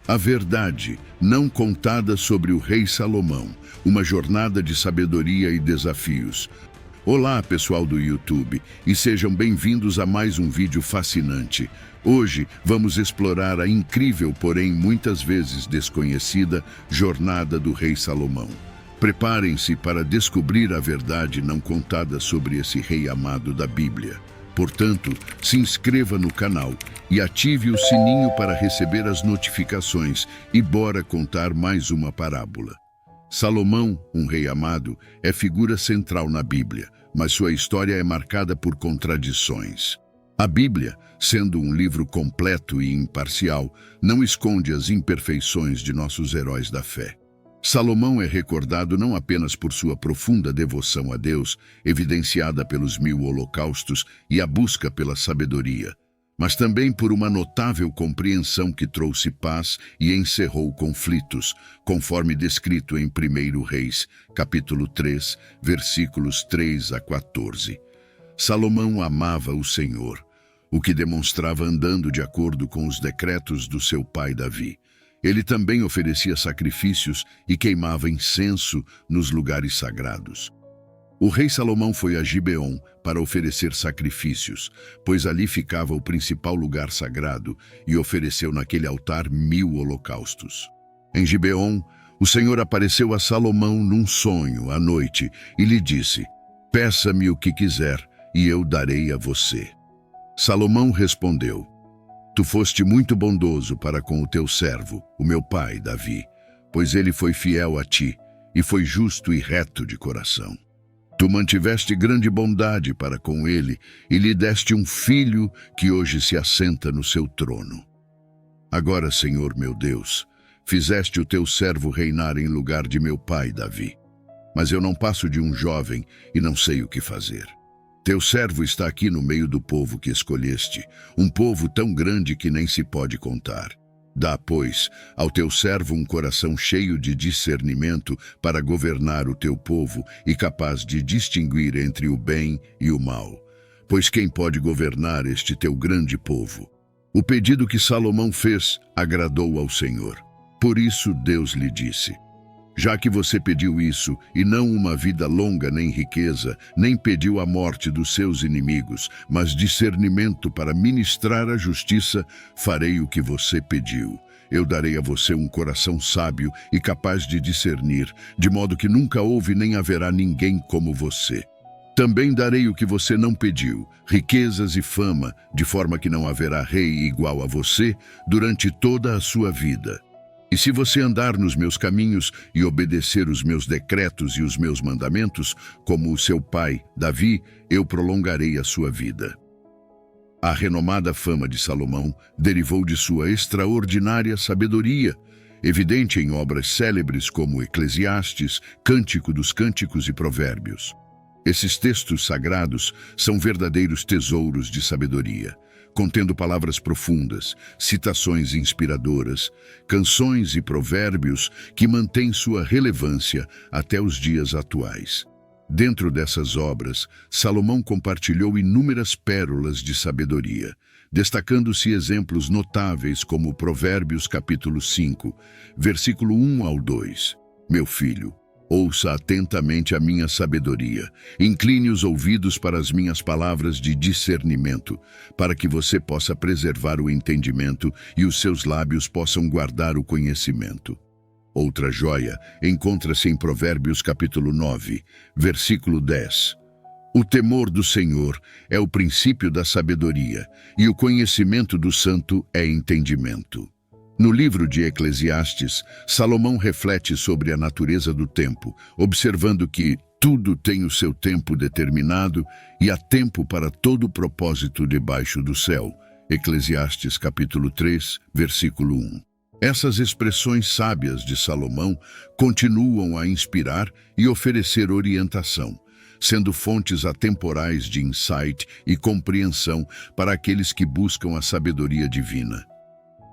A verdade não contada sobre o rei Salomão, uma jornada de sabedoria e desafios. Olá, pessoal do YouTube, e sejam bem-vindos a mais um vídeo fascinante. Hoje vamos explorar a incrível, porém muitas vezes desconhecida, jornada do rei Salomão. Preparem-se para descobrir a verdade não contada sobre esse rei amado da Bíblia. Portanto, se inscreva no canal e ative o sininho para receber as notificações e bora contar mais uma parábola. Salomão, um rei amado, é figura central na Bíblia, mas sua história é marcada por contradições. A Bíblia, sendo um livro completo e imparcial, não esconde as imperfeições de nossos heróis da fé. Salomão é recordado não apenas por sua profunda devoção a Deus, evidenciada pelos 1000 holocaustos e a busca pela sabedoria, mas também por uma notável compreensão que trouxe paz e encerrou conflitos, conforme descrito em 1 Reis, capítulo 3, versículos 3 a 14. Salomão amava o Senhor, o que demonstrava andando de acordo com os decretos do seu pai Davi. Ele também oferecia sacrifícios e queimava incenso nos lugares sagrados. O rei Salomão foi a Gibeon para oferecer sacrifícios, pois ali ficava o principal lugar sagrado, e ofereceu naquele altar 1000 holocaustos. Em Gibeon, o Senhor apareceu a Salomão num sonho à noite e lhe disse: "Peça-me o que quiser, e eu darei a você." Salomão respondeu: "Tu foste muito bondoso para com o teu servo, o meu pai, Davi, pois ele foi fiel a ti e foi justo e reto de coração. Tu mantiveste grande bondade para com ele e lhe deste um filho que hoje se assenta no seu trono. Agora, Senhor meu Deus, fizeste o teu servo reinar em lugar de meu pai, Davi. Mas eu não passo de um jovem e não sei o que fazer. Teu servo está aqui no meio do povo que escolheste, um povo tão grande que nem se pode contar. Dá, pois, ao teu servo um coração cheio de discernimento para governar o teu povo e capaz de distinguir entre o bem e o mal. Pois quem pode governar este teu grande povo?" O pedido que Salomão fez agradou ao Senhor. Por isso Deus lhe disse: "Já que você pediu isso, e não uma vida longa nem riqueza, nem pediu a morte dos seus inimigos, mas discernimento para ministrar a justiça, farei o que você pediu. Eu darei a você um coração sábio e capaz de discernir, de modo que nunca houve nem haverá ninguém como você. Também darei o que você não pediu, riquezas e fama, de forma que não haverá rei igual a você durante toda a sua vida. E se você andar nos meus caminhos e obedecer os meus decretos e os meus mandamentos, como o seu pai, Davi, eu prolongarei a sua vida." A renomada fama de Salomão derivou de sua extraordinária sabedoria, evidente em obras célebres como Eclesiastes, Cântico dos Cânticos e Provérbios. Esses textos sagrados são verdadeiros tesouros de sabedoria, contendo palavras profundas, citações inspiradoras, canções e provérbios que mantêm sua relevância até os dias atuais. Dentro dessas obras, Salomão compartilhou inúmeras pérolas de sabedoria, destacando-se exemplos notáveis como Provérbios capítulo 5, versículo 1 ao 2. "Meu filho, ouça atentamente a minha sabedoria, incline os ouvidos para as minhas palavras de discernimento, para que você possa preservar o entendimento e os seus lábios possam guardar o conhecimento." Outra joia encontra-se em Provérbios capítulo 9, versículo 10. "O temor do Senhor é o princípio da sabedoria, e o conhecimento do santo é entendimento." No livro de Eclesiastes, Salomão reflete sobre a natureza do tempo, observando que tudo tem o seu tempo determinado e há tempo para todo propósito debaixo do céu. Eclesiastes capítulo 3, versículo 1. Essas expressões sábias de Salomão continuam a inspirar e oferecer orientação, sendo fontes atemporais de insight e compreensão para aqueles que buscam a sabedoria divina.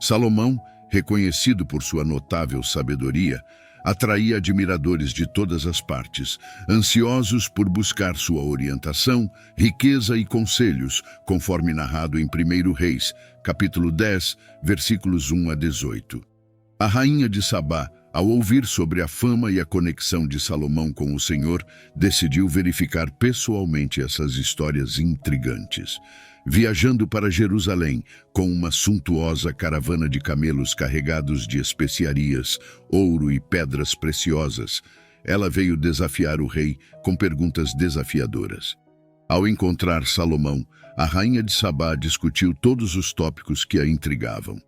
Salomão, reconhecido por sua notável sabedoria, atraía admiradores de todas as partes, ansiosos por buscar sua orientação, riqueza e conselhos, conforme narrado em 1 Reis, capítulo 10, versículos 1 a 18. A rainha de Sabá, ao ouvir sobre a fama e a conexão de Salomão com o Senhor, decidiu verificar pessoalmente essas histórias intrigantes. Viajando para Jerusalém com uma suntuosa caravana de camelos carregados de especiarias, ouro e pedras preciosas, ela veio desafiar o rei com perguntas desafiadoras. Ao encontrar Salomão, a rainha de Sabá discutiu todos os tópicos que a intrigavam.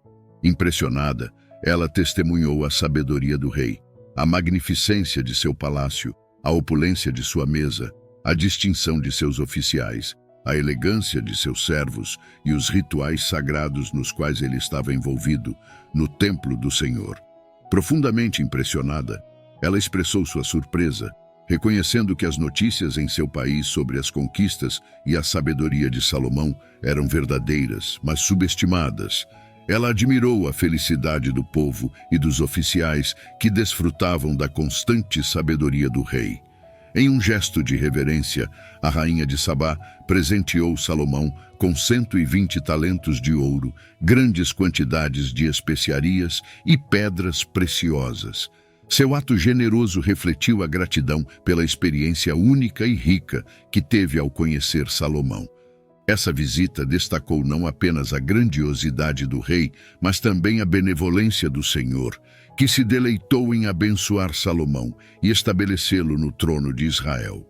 Impressionada, ela testemunhou a sabedoria do rei, a magnificência de seu palácio, a opulência de sua mesa, a distinção de seus oficiais, a elegância de seus servos e os rituais sagrados nos quais ele estava envolvido no templo do Senhor. Profundamente impressionada, ela expressou sua surpresa, reconhecendo que as notícias em seu país sobre as conquistas e a sabedoria de Salomão eram verdadeiras, mas subestimadas. Ela admirou a felicidade do povo e dos oficiais que desfrutavam da constante sabedoria do rei. Em um gesto de reverência, a rainha de Sabá presenteou Salomão com 120 talentos de ouro, grandes quantidades de especiarias e pedras preciosas. Seu ato generoso refletiu a gratidão pela experiência única e rica que teve ao conhecer Salomão. Essa visita destacou não apenas a grandiosidade do rei, mas também a benevolência do Senhor, que se deleitou em abençoar Salomão e estabelecê-lo no trono de Israel.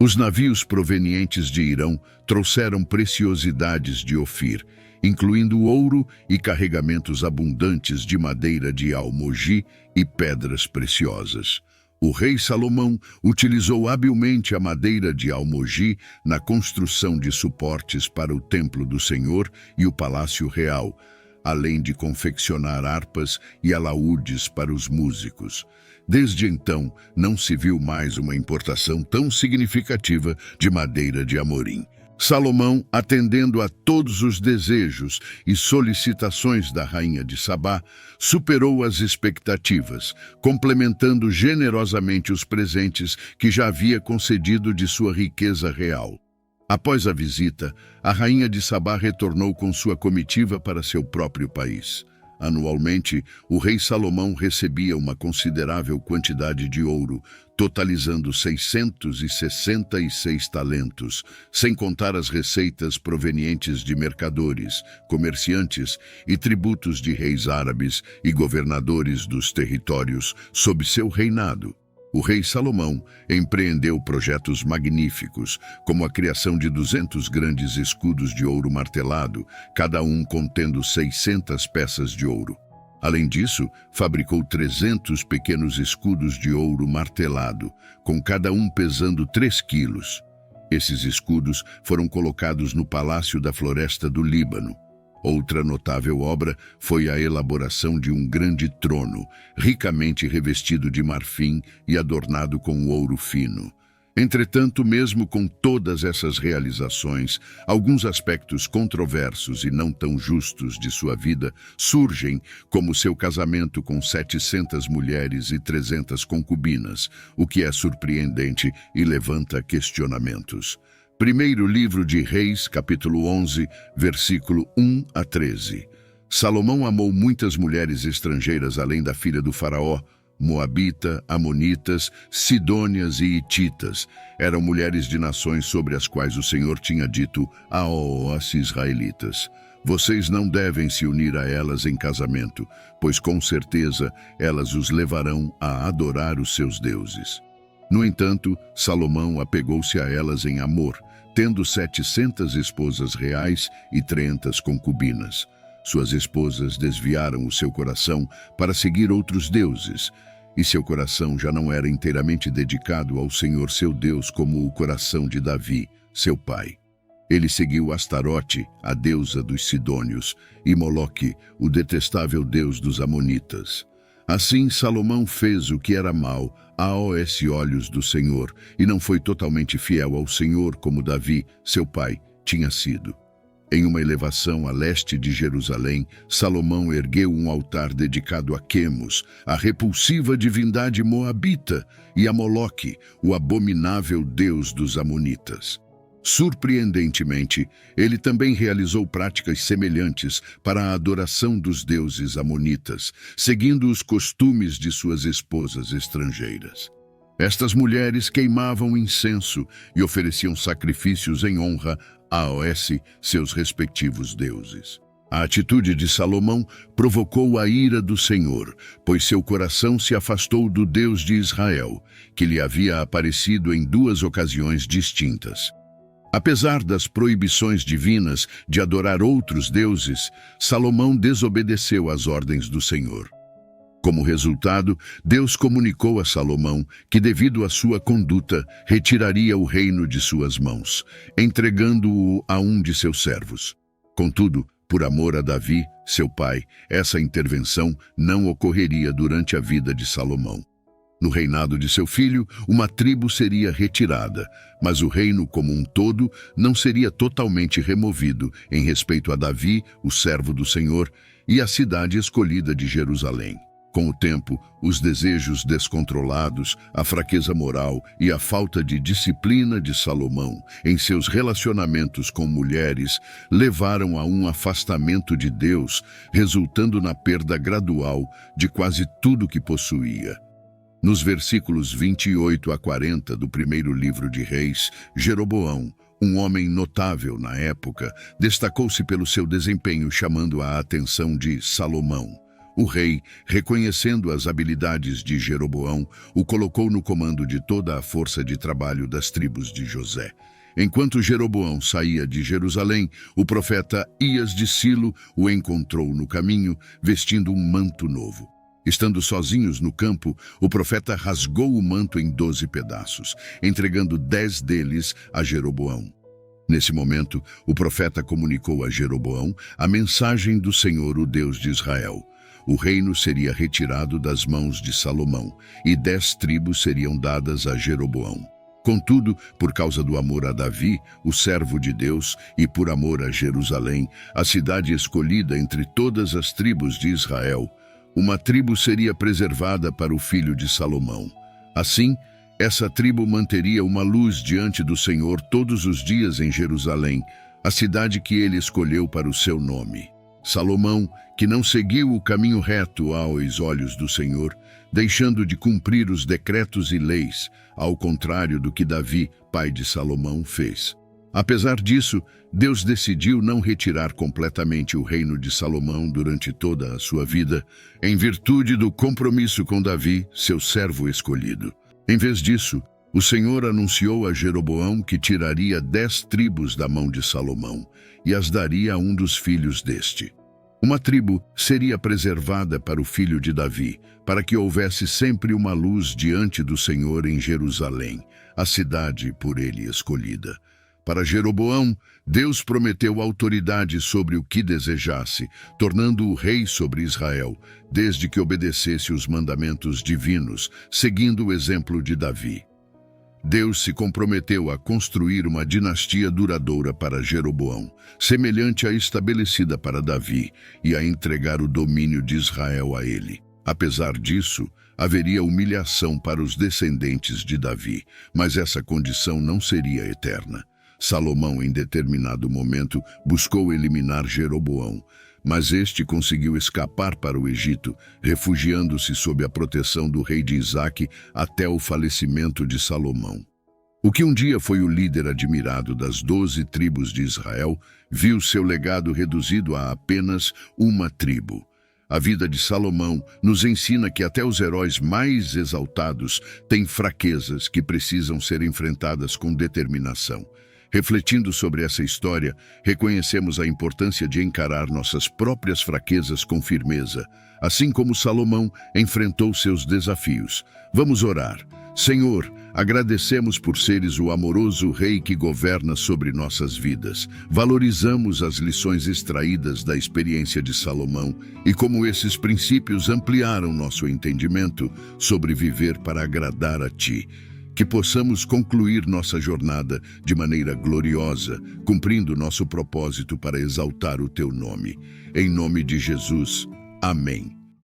Os navios provenientes de Irão trouxeram preciosidades de Ofir, incluindo ouro e carregamentos abundantes de madeira de almogi e pedras preciosas. O rei Salomão utilizou habilmente a madeira de almogi na construção de suportes para o templo do Senhor e o palácio real, além de confeccionar harpas e alaúdes para os músicos. Desde então, não se viu mais uma importação tão significativa de madeira de amorim. Salomão, atendendo a todos os desejos e solicitações da rainha de Sabá, superou as expectativas, complementando generosamente os presentes que já havia concedido de sua riqueza real. Após a visita, a rainha de Sabá retornou com sua comitiva para seu próprio país. Anualmente, o rei Salomão recebia uma considerável quantidade de ouro, totalizando 666 talentos, sem contar as receitas provenientes de mercadores, comerciantes e tributos de reis árabes e governadores dos territórios sob seu reinado. O rei Salomão empreendeu projetos magníficos, como a criação de 200 grandes escudos de ouro martelado, cada um contendo 600 peças de ouro. Além disso, fabricou 300 pequenos escudos de ouro martelado, com cada um pesando 3 quilos. Esses escudos foram colocados no Palácio da Floresta do Líbano. Outra notável obra foi a elaboração de um grande trono, ricamente revestido de marfim e adornado com ouro fino. Entretanto, mesmo com todas essas realizações, alguns aspectos controversos e não tão justos de sua vida surgem, como seu casamento com 700 mulheres e 300 concubinas, o que é surpreendente e levanta questionamentos. Primeiro livro de Reis, capítulo 11, versículo 1 a 13. Salomão amou muitas mulheres estrangeiras além da filha do faraó, Moabita, Amonitas, Sidônias e Hititas. Eram mulheres de nações sobre as quais o Senhor tinha dito aos israelitas: vocês não devem se unir a elas em casamento, pois com certeza elas os levarão a adorar os seus deuses. No entanto, Salomão apegou-se a elas em amor, tendo 700 esposas reais e 300 concubinas. Suas esposas desviaram o seu coração para seguir outros deuses, e seu coração já não era inteiramente dedicado ao Senhor seu Deus como o coração de Davi, seu pai. Ele seguiu Astarote, a deusa dos Sidônios, e Moloque, o detestável deus dos Amonitas. Assim, Salomão fez o que era mal aos olhos do Senhor, e não foi totalmente fiel ao Senhor como Davi, seu pai, tinha sido. Em uma elevação a leste de Jerusalém, Salomão ergueu um altar dedicado a Quemos, a repulsiva divindade moabita, e a Moloque, o abominável deus dos Amonitas. Surpreendentemente, ele também realizou práticas semelhantes para a adoração dos deuses amonitas, seguindo os costumes de suas esposas estrangeiras. Estas mulheres queimavam incenso e ofereciam sacrifícios em honra a Oesse, seus respectivos deuses. A atitude de Salomão provocou a ira do Senhor, pois seu coração se afastou do Deus de Israel, que lhe havia aparecido em 2 ocasiões distintas. Apesar das proibições divinas de adorar outros deuses, Salomão desobedeceu às ordens do Senhor. Como resultado, Deus comunicou a Salomão que, devido à sua conduta, retiraria o reino de suas mãos, entregando-o a um de seus servos. Contudo, por amor a Davi, seu pai, essa intervenção não ocorreria durante a vida de Salomão. No reinado de seu filho, uma tribo seria retirada, mas o reino como um todo não seria totalmente removido em respeito a Davi, o servo do Senhor, e a cidade escolhida de Jerusalém. Com o tempo, os desejos descontrolados, a fraqueza moral e a falta de disciplina de Salomão em seus relacionamentos com mulheres levaram a um afastamento de Deus, resultando na perda gradual de quase tudo que possuía. Nos versículos 28 a 40 do primeiro livro de Reis, Jeroboão, um homem notável na época, destacou-se pelo seu desempenho, chamando a atenção de Salomão. O rei, reconhecendo as habilidades de Jeroboão, o colocou no comando de toda a força de trabalho das tribos de José. Enquanto Jeroboão saía de Jerusalém, o profeta Ias de Silo o encontrou no caminho, vestindo um manto novo. Estando sozinhos no campo, o profeta rasgou o manto em 12 pedaços, entregando 10 deles a Jeroboão. Nesse momento, o profeta comunicou a Jeroboão a mensagem do Senhor, o Deus de Israel. O reino seria retirado das mãos de Salomão, e 10 tribos seriam dadas a Jeroboão. Contudo, por causa do amor a Davi, o servo de Deus, e por amor a Jerusalém, a cidade escolhida entre todas as tribos de Israel, uma tribo seria preservada para o filho de Salomão. Assim, essa tribo manteria uma luz diante do Senhor todos os dias em Jerusalém, a cidade que ele escolheu para o seu nome. Salomão, que não seguiu o caminho reto aos olhos do Senhor, deixando de cumprir os decretos e leis, ao contrário do que Davi, pai de Salomão, fez. Apesar disso, Deus decidiu não retirar completamente o reino de Salomão durante toda a sua vida, em virtude do compromisso com Davi, seu servo escolhido. Em vez disso, o Senhor anunciou a Jeroboão que tiraria 10 tribos da mão de Salomão e as daria a um dos filhos deste. Uma tribo seria preservada para o filho de Davi, para que houvesse sempre uma luz diante do Senhor em Jerusalém, a cidade por ele escolhida. Para Jeroboão, Deus prometeu autoridade sobre o que desejasse, tornando-o rei sobre Israel, desde que obedecesse os mandamentos divinos, seguindo o exemplo de Davi. Deus se comprometeu a construir uma dinastia duradoura para Jeroboão, semelhante à estabelecida para Davi, e a entregar o domínio de Israel a ele. Apesar disso, haveria humilhação para os descendentes de Davi, mas essa condição não seria eterna. Salomão, em determinado momento, buscou eliminar Jeroboão, mas este conseguiu escapar para o Egito, refugiando-se sob a proteção do rei de Isaque até o falecimento de Salomão. O que um dia foi o líder admirado das 12 tribos de Israel, viu seu legado reduzido a apenas uma tribo. A vida de Salomão nos ensina que até os heróis mais exaltados têm fraquezas que precisam ser enfrentadas com determinação. Refletindo sobre essa história, reconhecemos a importância de encarar nossas próprias fraquezas com firmeza, assim como Salomão enfrentou seus desafios. Vamos orar. Senhor, agradecemos por seres o amoroso Rei que governa sobre nossas vidas. Valorizamos as lições extraídas da experiência de Salomão e como esses princípios ampliaram nosso entendimento sobre viver para agradar a Ti. Que possamos concluir nossa jornada de maneira gloriosa, cumprindo nosso propósito para exaltar o Teu nome. Em nome de Jesus. Amém.